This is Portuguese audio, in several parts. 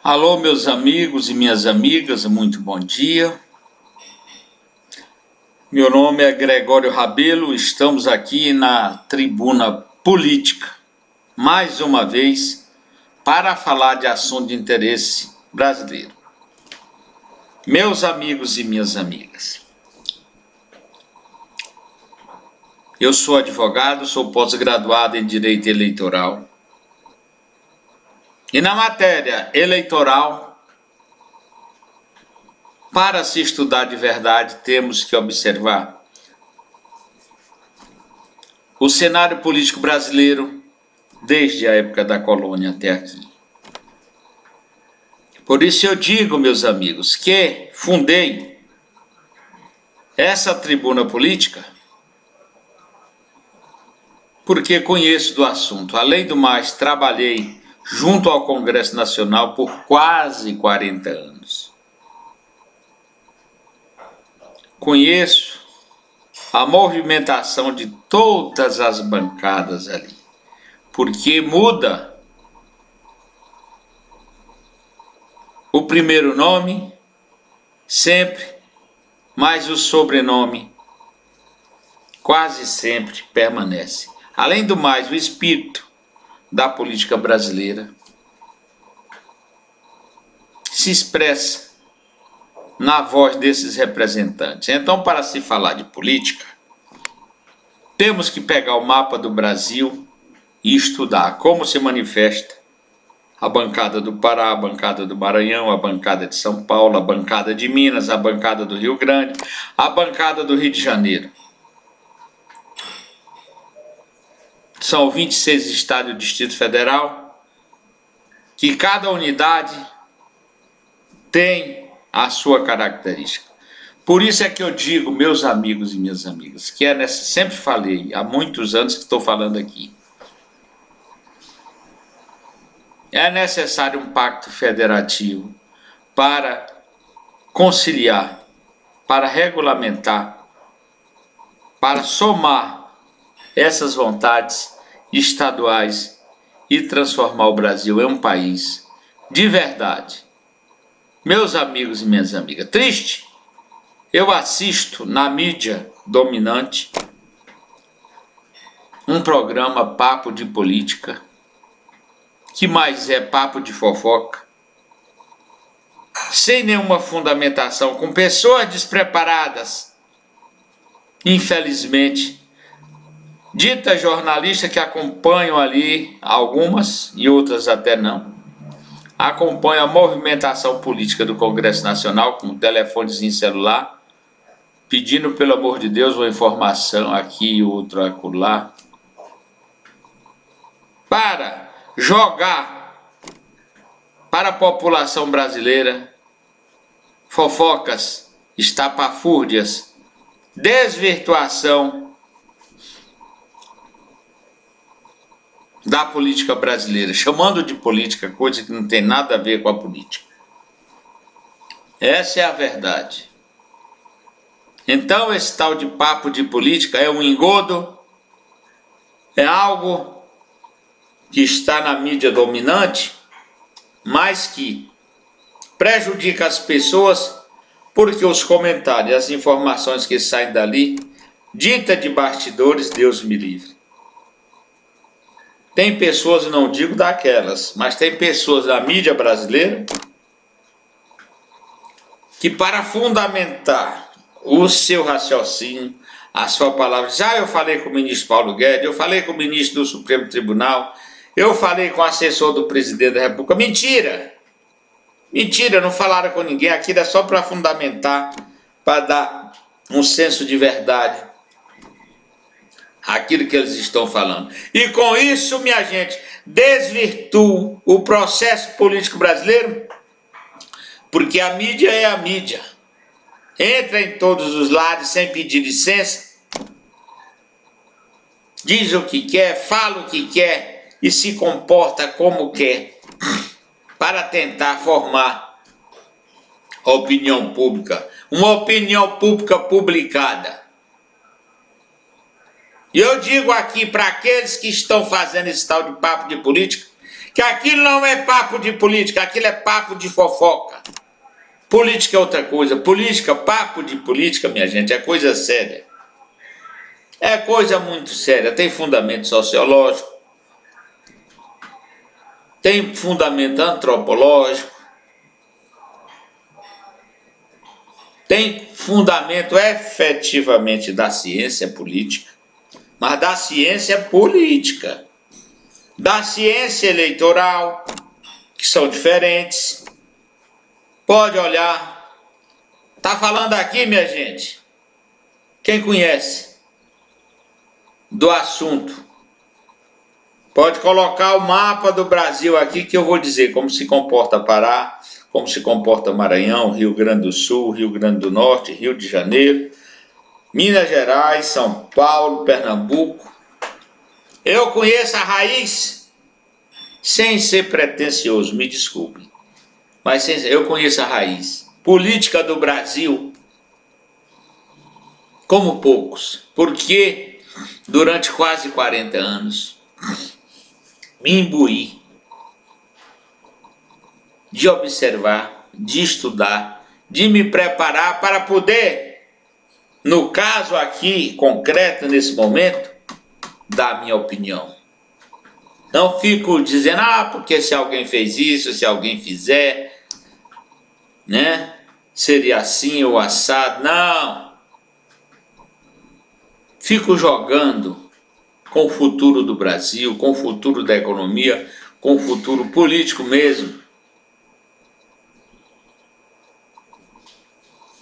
Alô, meus amigos e minhas amigas, muito bom dia. Meu nome é Gregório Rabelo, estamos aqui na Tribuna Política, mais uma vez, para falar de assunto de interesse brasileiro. Meus amigos e minhas amigas, eu sou advogado, sou pós-graduado em Direito Eleitoral. E na matéria eleitoral, para se estudar de verdade, temos que observar o cenário político brasileiro desde a época da colônia até aqui. Por isso eu digo, meus amigos, que fundei essa tribuna política porque conheço do assunto. Além do mais, trabalhei junto ao Congresso Nacional por quase 40 anos. Conheço a movimentação de todas as bancadas ali, porque muda o primeiro nome sempre, mas o sobrenome quase sempre permanece. Além do mais, o espírito da política brasileira se expressa na voz desses representantes. Então, para se falar de política, temos que pegar o mapa do Brasil e estudar como se manifesta a bancada do Pará, a bancada do Maranhão, a bancada de São Paulo, a bancada de Minas, a bancada do Rio Grande, a bancada do Rio de Janeiro. São 26 estados do Distrito Federal, que cada unidade tem a sua característica. Por isso é que eu digo, meus amigos e minhas amigas, que sempre falei, há muitos anos que estou falando aqui, é necessário um pacto federativo para conciliar, para regulamentar, para somar essas vontades estaduais e transformar o Brasil em um país de verdade. Meus amigos e minhas amigas, triste, eu assisto na mídia dominante um programa Papo de Política, que mais é papo de fofoca, sem nenhuma fundamentação, com pessoas despreparadas, infelizmente, ditas jornalistas que acompanham ali, algumas e outras até não, acompanham a movimentação política do Congresso Nacional com um telefonezinho celular, pedindo, pelo amor de Deus, uma informação aqui e outra acolá, para jogar para a população brasileira fofocas, estapafúrdias, desvirtuação da política brasileira, chamando de política coisa que não tem nada a ver com a política. Essa é a verdade. Então esse tal de papo de política é um engodo, é algo que está na mídia dominante, mas que prejudica as pessoas, porque os comentários, as informações que saem dali, dita de bastidores, Deus me livre. Tem pessoas, não digo daquelas, mas tem pessoas da mídia brasileira que, para fundamentar o seu raciocínio, a sua palavra, eu falei com o ministro Paulo Guedes, eu falei com o ministro do Supremo Tribunal, eu falei com o assessor do presidente da República. Mentira! Mentira, não falaram com ninguém, aquilo é só para fundamentar, para dar um senso de verdade aquilo que eles estão falando. E com isso, minha gente, desvirtua o processo político brasileiro, porque a mídia é a mídia. Entra em todos os lares sem pedir licença, diz o que quer, fala o que quer e se comporta como quer, para tentar formar opinião pública, uma opinião pública publicada. E eu digo aqui para aqueles que estão fazendo esse tal de papo de política, que aquilo não é papo de política, aquilo é papo de fofoca. Política é outra coisa. Política, papo de política, minha gente, é coisa séria. É coisa muito séria. Tem fundamento sociológico, tem fundamento antropológico, tem fundamento efetivamente da ciência política, mas da ciência política, da ciência eleitoral, que são diferentes. Pode olhar. Tá falando aqui, minha gente, quem conhece do assunto, pode colocar o mapa do Brasil aqui que eu vou dizer como se comporta Pará, como se comporta Maranhão, Rio Grande do Sul, Rio Grande do Norte, Rio de Janeiro, Minas Gerais, São Paulo, Pernambuco. Eu conheço a raiz, sem ser pretensioso, me desculpe, mas eu conheço a raiz política do Brasil como poucos, porque durante quase 40 anos me imbuí de observar, de estudar, de me preparar para poder, no caso aqui concreto, nesse momento, dar a minha opinião. Não fico dizendo, porque se alguém fez isso, se alguém fizer, né, seria assim ou assado. Não. Fico jogando com o futuro do Brasil, com o futuro da economia, com o futuro político mesmo.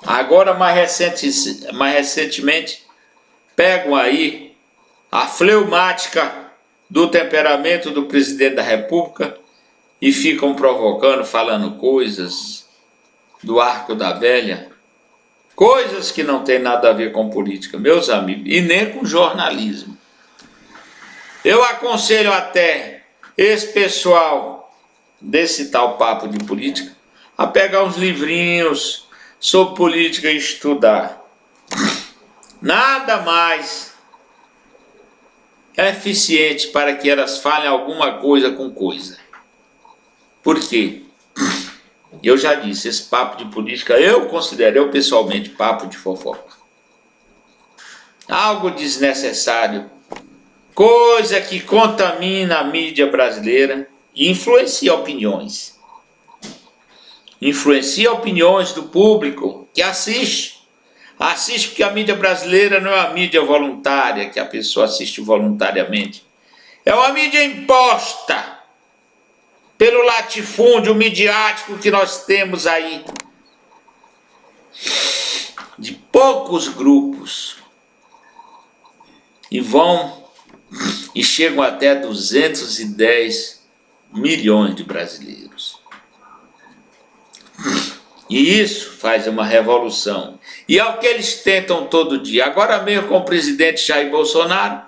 Agora, mais recentemente, pegam aí a fleumática do temperamento do presidente da República e ficam provocando, falando coisas do arco da velha, coisas que não tem nada a ver com política, meus amigos, e nem com jornalismo. Eu aconselho até esse pessoal desse tal papo de política a pegar uns livrinhos sobre política e estudar. Nada mais é eficiente para que elas falem alguma coisa com coisa. Por quê? Eu já disse, esse papo de política eu considero pessoalmente papo de fofoca. Algo desnecessário, coisa que contamina a mídia brasileira e influencia opiniões. Influencia opiniões do público que assiste. Assiste porque a mídia brasileira não é uma mídia voluntária, que a pessoa assiste voluntariamente. É uma mídia imposta pelo latifúndio midiático que nós temos aí, de poucos grupos, e chegam até 210 milhões de brasileiros. E isso faz uma revolução. E é o que eles tentam todo dia. Agora mesmo com o presidente Jair Bolsonaro,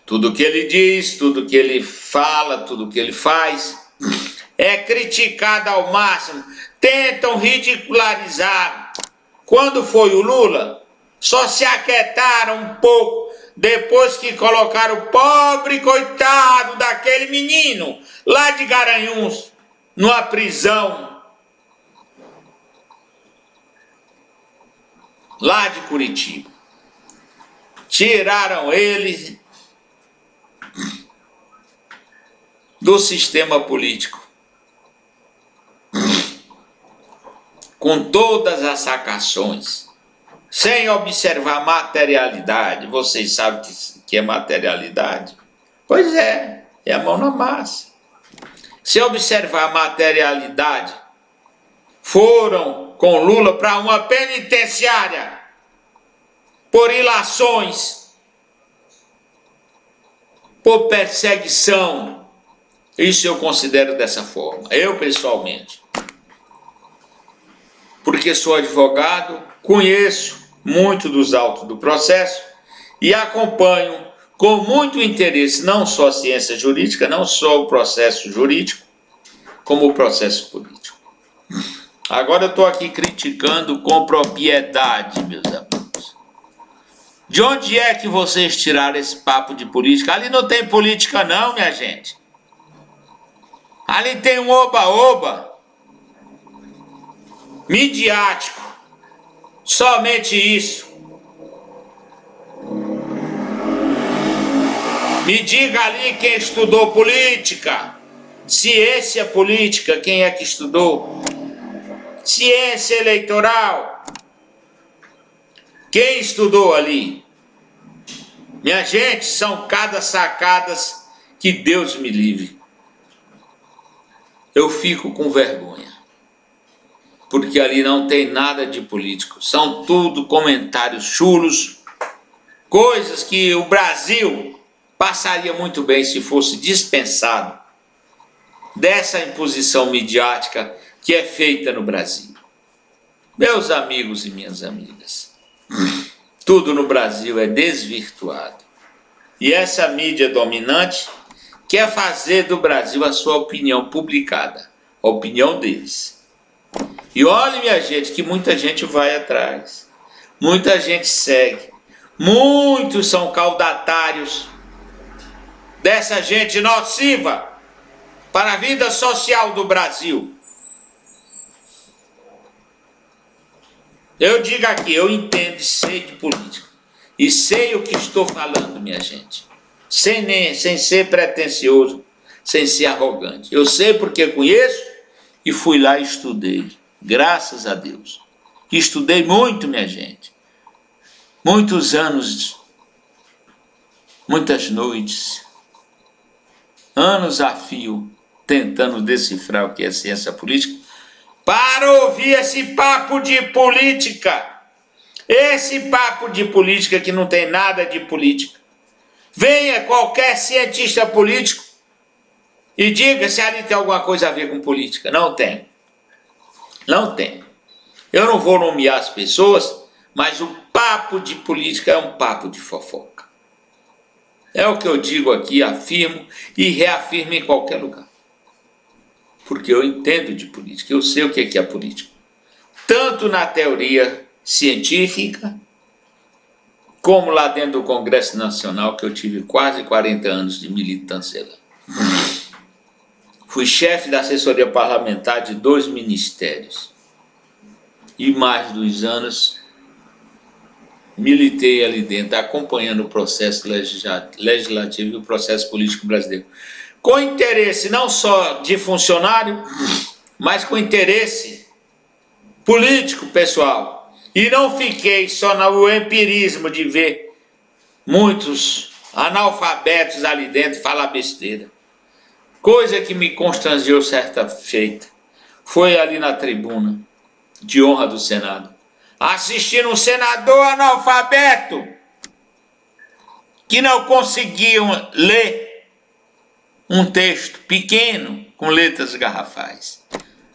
tudo que ele diz, tudo que ele fala, tudo que ele faz, é criticado ao máximo. Tentam ridicularizar. Quando foi o Lula, só se aquietaram um pouco depois que colocaram o pobre coitado daquele menino lá de Garanhuns numa prisão lá de Curitiba. Tiraram ele do sistema político com todas as sacações, sem observar materialidade. Vocês sabem que é materialidade? Pois é a mão na massa. Se observar materialidade, foram com Lula para uma penitenciária por ilações, por perseguição. Isso eu considero dessa forma, eu pessoalmente. Porque sou advogado, conheço muito dos autos do processo e acompanho com muito interesse não só a ciência jurídica, não só o processo jurídico, como o processo político. Agora eu estou aqui criticando com propriedade, meus amigos. De onde é que vocês tiraram esse papo de política? Ali não tem política não, minha gente. Ali tem um oba-oba midiático. Somente isso. Me diga ali quem estudou política. Ciência política, quem é que estudou? Ciência eleitoral. Quem estudou ali? Minha gente, são cada sacadas que Deus me livre. Eu fico com vergonha. Porque ali não tem nada de político. São tudo comentários chulos. Coisas que o Brasil passaria muito bem se fosse dispensado dessa imposição midiática que é feita no Brasil. Meus amigos e minhas amigas, tudo no Brasil é desvirtuado. E essa mídia dominante quer fazer do Brasil a sua opinião publicada, a opinião deles. E olha, minha gente, que muita gente vai atrás, muita gente segue, muitos são caudatários dessa gente nociva para a vida social do Brasil. Eu digo aqui, eu entendo e sei de política. E sei o que estou falando, minha gente. Sem ser pretensioso, sem ser arrogante. Eu sei porque conheço e fui lá e estudei. Graças a Deus. Estudei muito, minha gente. Muitos anos, muitas noites, anos a fio, tentando decifrar o que é ciência política, para ouvir esse papo de política. Esse papo de política que não tem nada de política. Venha qualquer cientista político e diga se ali tem alguma coisa a ver com política. Não tem. Não tem. Eu não vou nomear as pessoas, mas o papo de política é um papo de fofoca. É o que eu digo aqui, afirmo e reafirmo em qualquer lugar. Porque eu entendo de política, eu sei o que é política. Tanto na teoria científica, como lá dentro do Congresso Nacional, que eu tive quase 40 anos de militância lá. Fui chefe da assessoria parlamentar de 2 ministérios. E mais 2 anos militei ali dentro, acompanhando o processo legislativo e o processo político brasileiro. Com interesse não só de funcionário, mas com interesse político pessoal. E não fiquei só no empirismo de ver muitos analfabetos ali dentro falar besteira. Coisa que me constrangeu certa feita foi ali na tribuna de honra do Senado, assistindo um senador analfabeto que não conseguiam ler um texto pequeno com letras garrafais.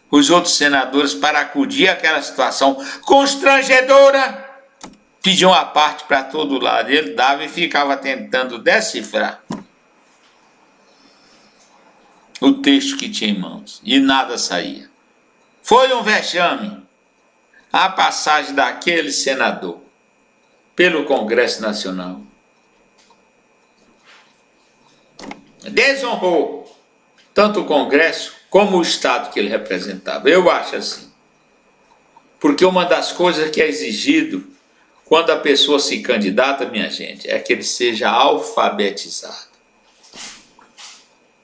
Os outros senadores, para acudir àquela situação constrangedora, pediam a parte para todo lado. Ele dava e ficava tentando decifrar o texto que tinha em mãos. E nada saía. Foi um vexame a passagem daquele senador pelo Congresso Nacional. Desonrou tanto o Congresso como o Estado que ele representava. Eu acho assim. Porque uma das coisas que é exigido quando a pessoa se candidata, minha gente, é que ele seja alfabetizado.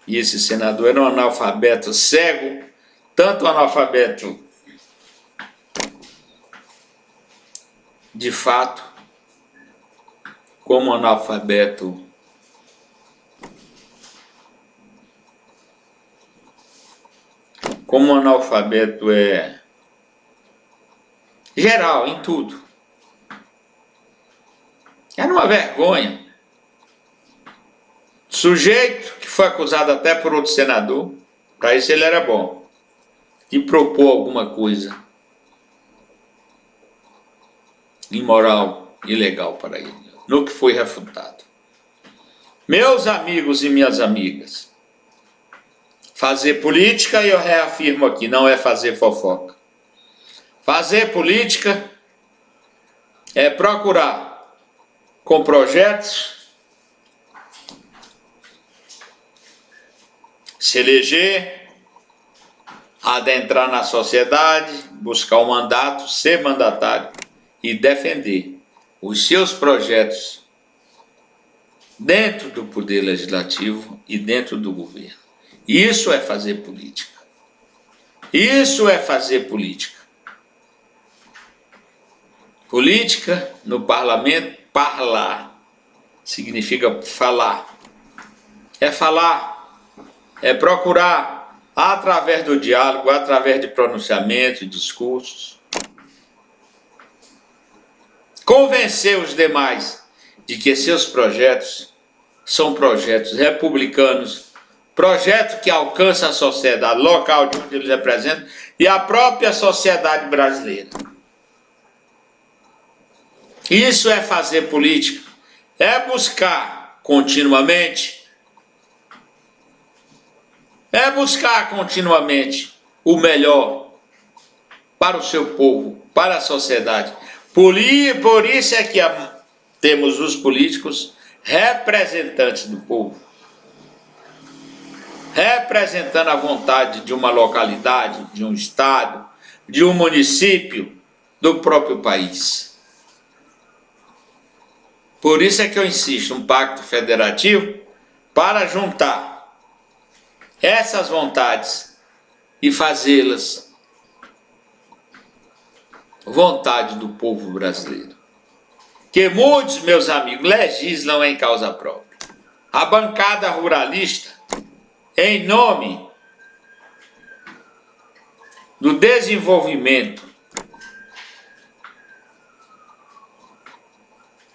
E esse senador era um analfabeto cego, tanto analfabeto de fato, como analfabeto é geral, em tudo. Era uma vergonha. Sujeito que foi acusado até por outro senador, para isso ele era bom, de propor alguma coisa imoral, ilegal para ele, no que foi refutado. Meus amigos e minhas amigas, fazer política, eu reafirmo aqui, não é fazer fofoca. Fazer política é procurar, com projetos, se eleger, adentrar na sociedade, buscar um mandato, ser mandatário e defender os seus projetos dentro do poder legislativo e dentro do governo. Isso é fazer política. Isso é fazer política. Política no parlamento, parlar, significa falar. É procurar, através do diálogo, através de pronunciamentos, discursos, convencer os demais de que seus projetos são projetos republicanos, projetos que alcançam a sociedade local de onde eles representam e a própria sociedade brasileira. Isso é fazer política, é buscar continuamente o melhor para o seu povo, para a sociedade. Por isso é que temos os políticos representantes do povo, representando a vontade de uma localidade, de um estado, de um município, do próprio país. Por isso é que eu insisto, um pacto federativo para juntar essas vontades e fazê-las vontade do povo brasileiro. Que muitos, meus amigos, legislam em causa própria. A bancada ruralista, em nome do desenvolvimento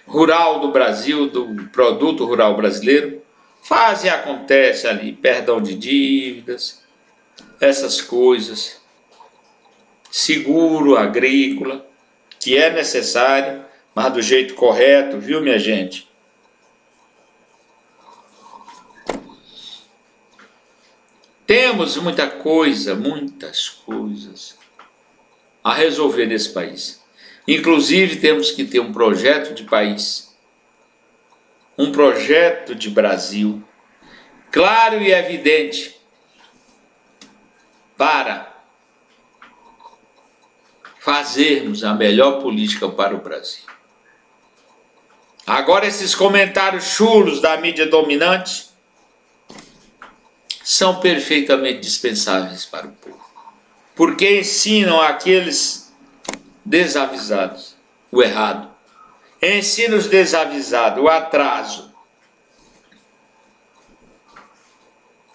rural do Brasil, do produto rural brasileiro, faz e acontece ali, perdão de dívidas, essas coisas, seguro agrícola, que é necessário, mas do jeito correto, viu, minha gente? Temos muitas coisas a resolver nesse país. Inclusive, temos que ter um projeto de país, um projeto de Brasil, claro e evidente, para fazermos a melhor política para o Brasil. Agora, esses comentários chulos da mídia dominante são perfeitamente dispensáveis para o povo, porque ensinam aqueles desavisados o errado, ensinam os desavisados o atraso,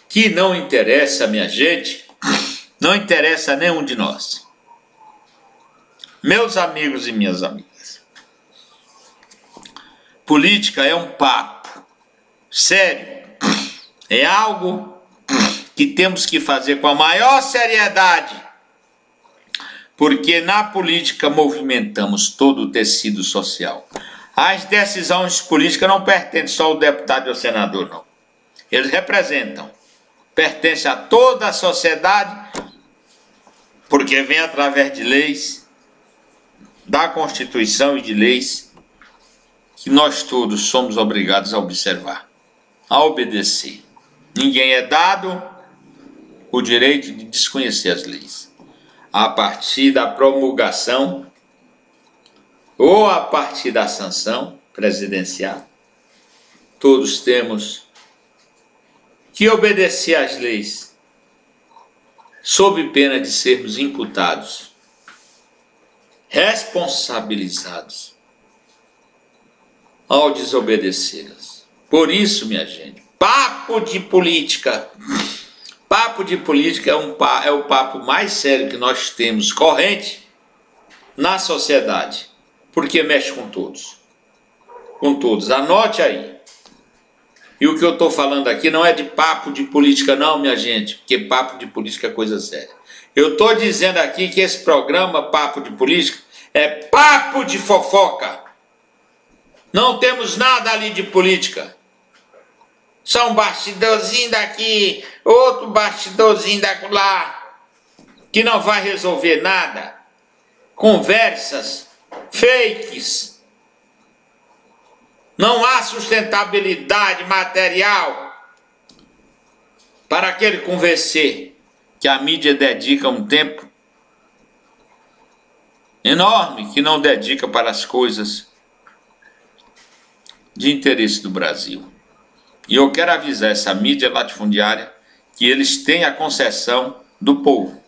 que não interessa, minha gente, não interessa a nenhum de nós. Meus amigos e minhas amigas, política é um papo sério, é algo que temos que fazer com a maior seriedade, porque na política movimentamos todo o tecido social. As decisões políticas não pertencem só ao deputado e ao senador, não. Eles representam, pertencem a toda a sociedade, porque vem através de leis, da Constituição e de leis que nós todos somos obrigados a observar, a obedecer. Ninguém é dado o direito de desconhecer as leis. A partir da promulgação ou a partir da sanção presidencial, todos temos que obedecer às leis, sob pena de sermos imputados, responsabilizados ao desobedecê-las. Por isso, minha gente, papo de política é o papo mais sério que nós temos corrente na sociedade, porque mexe com todos. Com todos. Anote aí. E o que eu estou falando aqui não é de papo de política não, minha gente, porque papo de política é coisa séria. Eu estou dizendo aqui que esse programa, Papo de Política, é papo de fofoca. Não temos nada ali de política. Só um bastidorzinho daqui, outro bastidorzinho daquela, que não vai resolver nada. Conversas, fakes. Não há sustentabilidade material para aquele convencer que a mídia dedica um tempo enorme que não dedica para as coisas de interesse do Brasil. E eu quero avisar essa mídia latifundiária que eles têm a concessão do povo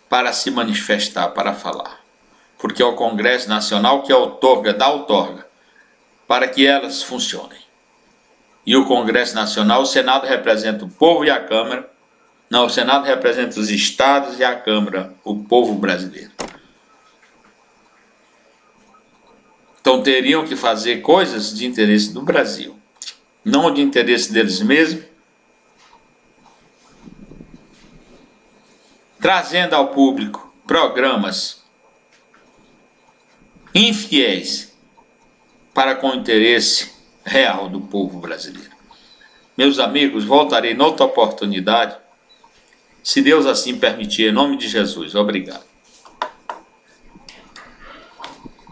para se manifestar, para falar. Porque é o Congresso Nacional que dá outorga para que elas funcionem. E o Congresso Nacional, o Senado representa o povo e a Câmara. Não, o Senado representa os estados e a Câmara, o povo brasileiro. Então teriam que fazer coisas de interesse do Brasil, não de interesse deles mesmos, trazendo ao público programas infiéis para com o interesse real do povo brasileiro. Meus amigos, voltarei noutra oportunidade, se Deus assim permitir, em nome de Jesus. Obrigado.